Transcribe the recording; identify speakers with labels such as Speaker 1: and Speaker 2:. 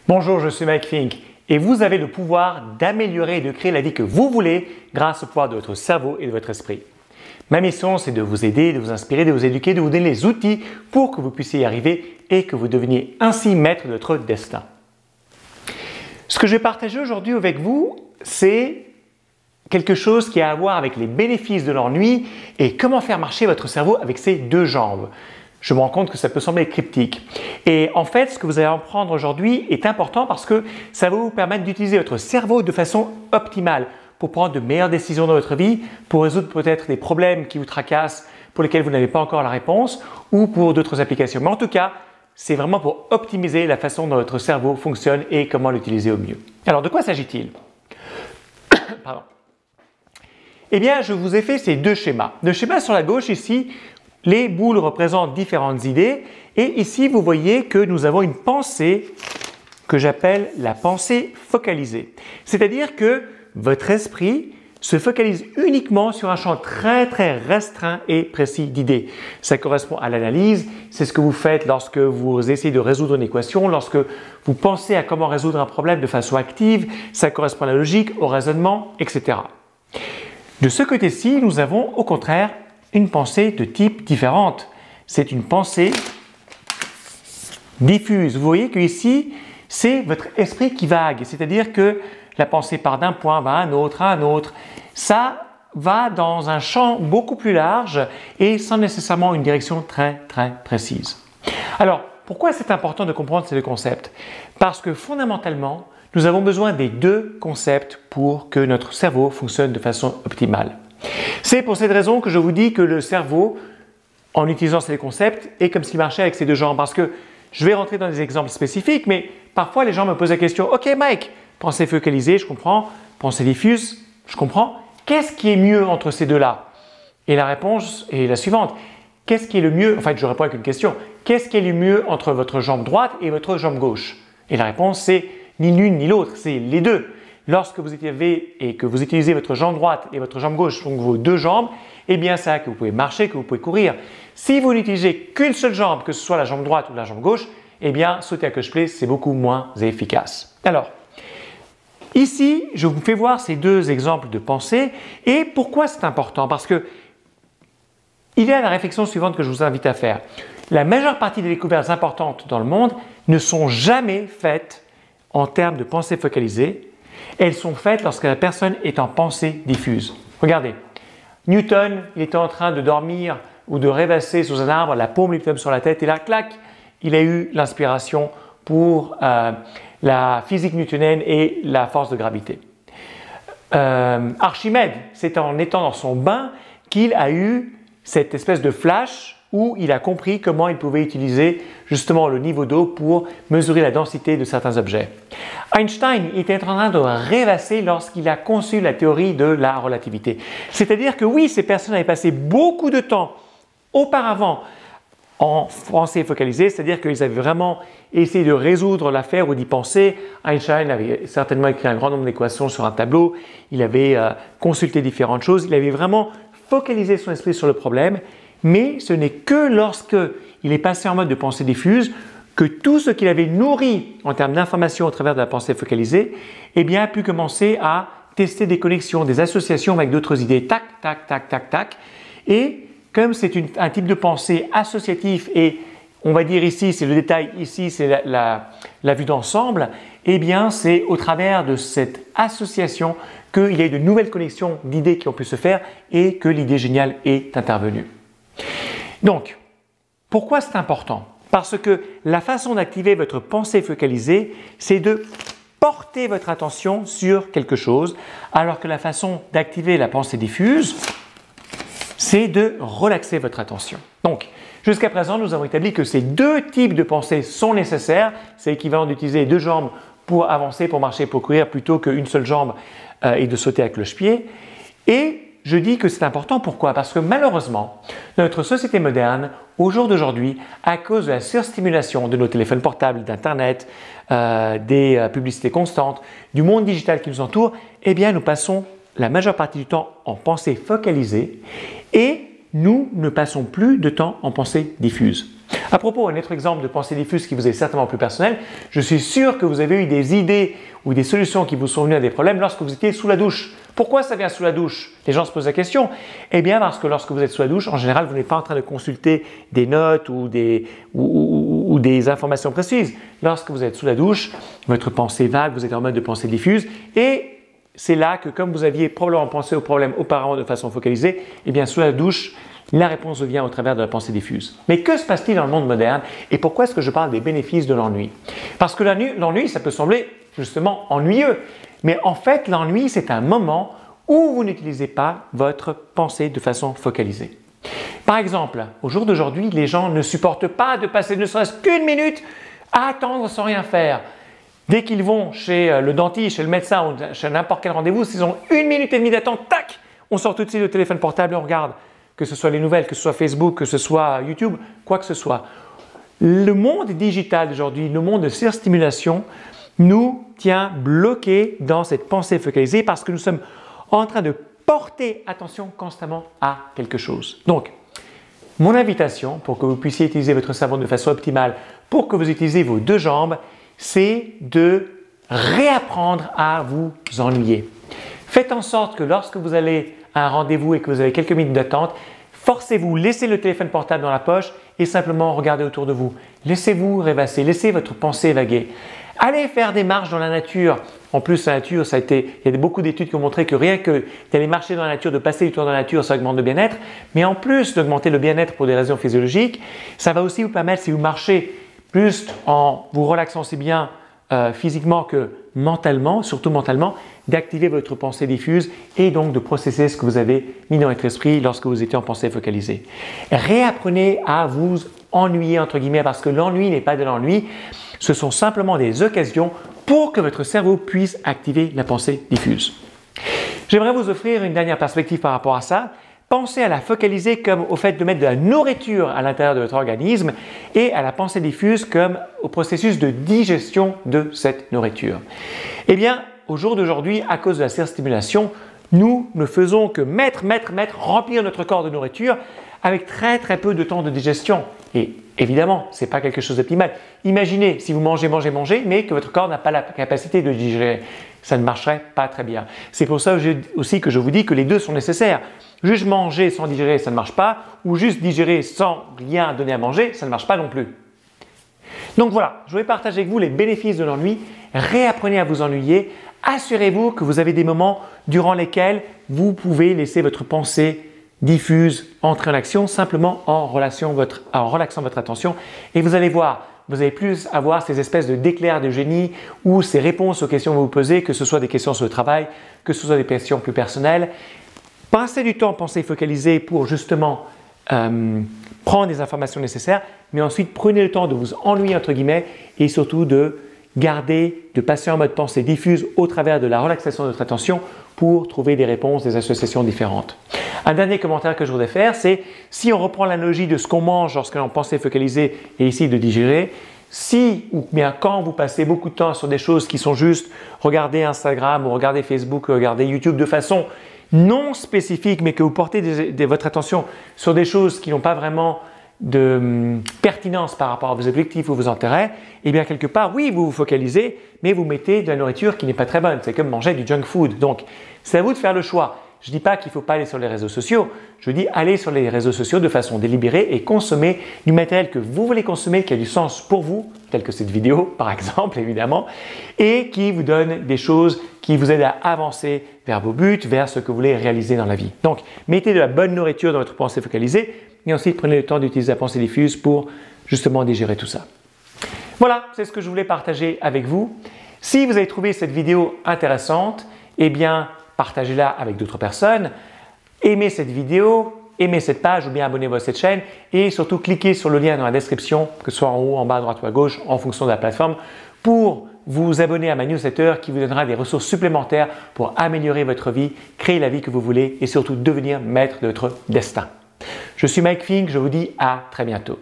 Speaker 1: Bonjour, je suis Mike Fink et vous avez le pouvoir d'améliorer et de créer la vie que vous voulez grâce au pouvoir de votre cerveau et de votre esprit. Ma mission, c'est de vous aider, de vous inspirer, de vous éduquer, de vous donner les outils pour que vous puissiez y arriver et que vous deveniez ainsi maître de votre destin. Ce que je vais partager aujourd'hui avec vous, c'est quelque chose qui a à voir avec les bénéfices de l'ennui et comment faire marcher votre cerveau avec ses deux jambes. Je me rends compte que ça peut sembler cryptique. Et en fait, ce que vous allez apprendre aujourd'hui est important parce que ça va vous permettre d'utiliser votre cerveau de façon optimale pour prendre de meilleures décisions dans votre vie, pour résoudre peut-être des problèmes qui vous tracassent, pour lesquels vous n'avez pas encore la réponse, ou pour d'autres applications. Mais en tout cas, c'est vraiment pour optimiser la façon dont votre cerveau fonctionne et comment l'utiliser au mieux. Alors, de quoi s'agit-il? Pardon. Eh bien, je vous ai fait ces deux schémas. Le schéma sur la gauche ici, les boules représentent différentes idées et ici, vous voyez que nous avons une pensée que j'appelle la pensée focalisée. C'est-à-dire que votre esprit se focalise uniquement sur un champ très restreint et précis d'idées. Ça correspond à l'analyse, c'est ce que vous faites lorsque vous essayez de résoudre une équation, lorsque vous pensez à comment résoudre un problème de façon active, ça correspond à la logique, au raisonnement, etc. De ce côté-ci, nous avons au contraire une pensée de type différente. C'est une pensée diffuse. Vous voyez qu'ici, c'est votre esprit qui vague, c'est-à-dire que la pensée part d'un point, va à un autre. Ça va dans un champ beaucoup plus large et sans nécessairement une direction très précise. Alors, pourquoi c'est important de comprendre ces deux concepts? Parce que fondamentalement, nous avons besoin des deux concepts pour que notre cerveau fonctionne de façon optimale. C'est pour cette raison que je vous dis que le cerveau, en utilisant ces concepts, est comme s'il marchait avec ses deux jambes. Parce que je vais rentrer dans des exemples spécifiques, mais parfois les gens me posent la question « Ok Mike, pensée focalisée, je comprends. Pensée diffuse, je comprends. Qu'est-ce qui est mieux entre ces deux-là » Et la réponse est la suivante. Qu'est-ce qui est le mieux? En fait, je réponds avec une question. Qu'est-ce qui est le mieux entre votre jambe droite et votre jambe gauche? Et la réponse, c'est ni l'une ni l'autre, c'est les deux. Lorsque vous utilisez votre jambe droite et votre jambe gauche, donc vos deux jambes, eh bien c'est là que vous pouvez marcher, que vous pouvez courir. Si vous n'utilisez qu'une seule jambe, que ce soit la jambe droite ou la jambe gauche, eh bien sauter à coche-pied, c'est beaucoup moins efficace. Alors, ici, je vous fais voir ces deux exemples de pensée et pourquoi c'est important? Parce que il y a la réflexion suivante que je vous invite à faire. La majeure partie des découvertes importantes dans le monde ne sont jamais faites en termes de pensée focalisée. Elles sont faites lorsque la personne est en pensée diffuse. Regardez, Newton, il était en train de dormir ou de rêvasser sous un arbre, la paume lui tombe sur la tête et là, clac, il a eu l'inspiration pour la physique newtonienne et la force de gravité. Archimède, c'est en étant dans son bain qu'il a eu cette espèce de flash où il a compris comment il pouvait utiliser justement le niveau d'eau pour mesurer la densité de certains objets. Einstein était en train de rêvasser lorsqu'il a conçu la théorie de la relativité. C'est-à-dire que oui, ces personnes avaient passé beaucoup de temps auparavant en pensée focalisée, c'est-à-dire qu'ils avaient vraiment essayé de résoudre l'affaire ou d'y penser. Einstein avait certainement écrit un grand nombre d'équations sur un tableau, il avait consulté différentes choses, il avait vraiment focalisé son esprit sur le problème. Mais ce n'est que lorsqu'il est passé en mode de pensée diffuse que tout ce qu'il avait nourri en termes d'informations au travers de la pensée focalisée, eh bien, a pu commencer à tester des connexions, des associations avec d'autres idées. Tac. Et comme c'est un type de pensée associatif et on va dire ici, c'est le détail, ici c'est la vue d'ensemble, eh bien, c'est au travers de cette association qu'il y a eu de nouvelles connexions d'idées qui ont pu se faire et que l'idée géniale est intervenue. Donc, pourquoi c'est important? Parce que la façon d'activer votre pensée focalisée, c'est de porter votre attention sur quelque chose, alors que la façon d'activer la pensée diffuse, c'est de relaxer votre attention. Donc, jusqu'à présent, nous avons établi que ces deux types de pensées sont nécessaires. C'est équivalent d'utiliser deux jambes pour avancer, pour marcher, pour courir, plutôt qu'une seule jambe et de sauter à cloche-pied. Et je dis que c'est important, pourquoi? Parce que malheureusement, notre société moderne, au jour d'aujourd'hui, à cause de la surstimulation de nos téléphones portables, d'Internet, des publicités constantes, du monde digital qui nous entoure, eh bien nous passons la majeure partie du temps en pensée focalisée et nous ne passons plus de temps en pensée diffuse. À propos, un autre exemple de pensée diffuse qui vous est certainement plus personnel, je suis sûr que vous avez eu des idées ou des solutions qui vous sont venues à des problèmes lorsque vous étiez sous la douche. Pourquoi ça vient sous la douche? Les gens se posent la question. Eh bien parce que lorsque vous êtes sous la douche, en général, vous n'êtes pas en train de consulter des notes ou des informations précises. Lorsque vous êtes sous la douche, votre pensée vague, vous êtes en mode de pensée diffuse et c'est là que comme vous aviez probablement pensé au problème auparavant de façon focalisée, eh bien sous la douche, la réponse vient au travers de la pensée diffuse. Mais que se passe-t-il dans le monde moderne et pourquoi est-ce que je parle des bénéfices de l'ennui? Parce que l'ennui, ça peut sembler justement ennuyeux, mais en fait l'ennui c'est un moment où vous n'utilisez pas votre pensée de façon focalisée. Par exemple, au jour d'aujourd'hui, les gens ne supportent pas de passer ne serait-ce qu'une minute à attendre sans rien faire. Dès qu'ils vont chez le dentiste, chez le médecin ou chez n'importe quel rendez-vous, s'ils ont 1 minute et demie d'attente, tac, on sort tout de suite le téléphone portable et on regarde. Que ce soit les nouvelles, que ce soit Facebook, que ce soit YouTube, quoi que ce soit. Le monde digital d'aujourd'hui, le monde de surstimulation, nous tient bloqués dans cette pensée focalisée parce que nous sommes en train de porter attention constamment à quelque chose. Donc, mon invitation pour que vous puissiez utiliser votre cerveau de façon optimale, pour que vous utilisez vos 2 jambes, c'est de réapprendre à vous ennuyer. Faites en sorte que lorsque vous allez à un rendez-vous et que vous avez quelques minutes d'attente, forcez-vous, laissez le téléphone portable dans la poche et simplement regardez autour de vous. Laissez-vous rêvasser, laissez votre pensée vaguer. Allez faire des marches dans la nature. En plus, la nature, il y a beaucoup d'études qui ont montré que rien que d'aller marcher dans la nature, de passer du temps dans la nature, ça augmente le bien-être. Mais en plus d'augmenter le bien-être pour des raisons physiologiques, ça va aussi vous permettre, si vous marchez plus en vous relaxant aussi bien physiquement que mentalement, surtout mentalement, d'activer votre pensée diffuse et donc de processer ce que vous avez mis dans votre esprit lorsque vous étiez en pensée focalisée. Réapprenez à vous ennuyer entre guillemets parce que l'ennui n'est pas de l'ennui, ce sont simplement des occasions pour que votre cerveau puisse activer la pensée diffuse. J'aimerais vous offrir une dernière perspective par rapport à ça. Pensez à la focaliser comme au fait de mettre de la nourriture à l'intérieur de votre organisme et à la pensée diffuse comme au processus de digestion de cette nourriture. Eh bien, au jour d'aujourd'hui, à cause de la surstimulation, nous ne faisons que mettre, remplir notre corps de nourriture avec très peu de temps de digestion. Et évidemment, ce n'est pas quelque chose d'optimal. Imaginez si vous mangez, mais que votre corps n'a pas la capacité de digérer. Ça ne marcherait pas très bien. C'est pour ça aussi que je vous dis que les 2 sont nécessaires. Juste manger sans digérer, ça ne marche pas, ou juste digérer sans rien donner à manger, ça ne marche pas non plus. Donc voilà, je voulais partager avec vous les bénéfices de l'ennui. Réapprenez à vous ennuyer. Assurez-vous que vous avez des moments durant lesquels vous pouvez laisser votre pensée diffuse entrer en action simplement en relaxant votre attention. Et vous allez voir, vous allez plus avoir ces espèces de d'éclairs de génie ou ces réponses aux questions que vous vous posez, que ce soit des questions sur le travail, que ce soit des questions plus personnelles. Passez du temps à penser focalisé pour justement prendre les informations nécessaires, mais ensuite prenez le temps de vous ennuyer entre guillemets et surtout de passer en mode pensée diffuse au travers de la relaxation de votre attention pour trouver des réponses, des associations différentes. Un dernier commentaire que je voudrais faire, c'est si on reprend l'analogie de ce qu'on mange lorsqu'on est en pensée focalisée et ici de digérer, si ou bien quand vous passez beaucoup de temps sur des choses qui sont juste regarder Instagram ou regarder Facebook ou regarder YouTube de façon non spécifique, mais que vous portez votre attention sur des choses qui n'ont pas vraiment de pertinence par rapport à vos objectifs ou vos intérêts, eh bien quelque part, oui, vous vous focalisez, mais vous mettez de la nourriture qui n'est pas très bonne. C'est comme manger du junk food. Donc, c'est à vous de faire le choix. Je ne dis pas qu'il ne faut pas aller sur les réseaux sociaux. Je dis aller sur les réseaux sociaux de façon délibérée et consommer du matériel que vous voulez consommer, qui a du sens pour vous, tel que cette vidéo par exemple, évidemment, et qui vous donne des choses qui vous aident à avancer vers vos buts, vers ce que vous voulez réaliser dans la vie. Donc, mettez de la bonne nourriture dans votre pensée focalisée et ensuite prenez le temps d'utiliser la pensée diffuse pour justement digérer tout ça. Voilà, c'est ce que je voulais partager avec vous. Si vous avez trouvé cette vidéo intéressante, eh bien, partagez-la avec d'autres personnes, aimez cette vidéo, aimez cette page ou bien abonnez-vous à cette chaîne et surtout cliquez sur le lien dans la description, que ce soit en haut, en bas, à droite ou à gauche, en fonction de la plateforme, pour vous abonner à ma newsletter qui vous donnera des ressources supplémentaires pour améliorer votre vie, créer la vie que vous voulez et surtout devenir maître de votre destin. Je suis Mike Fink, je vous dis à très bientôt.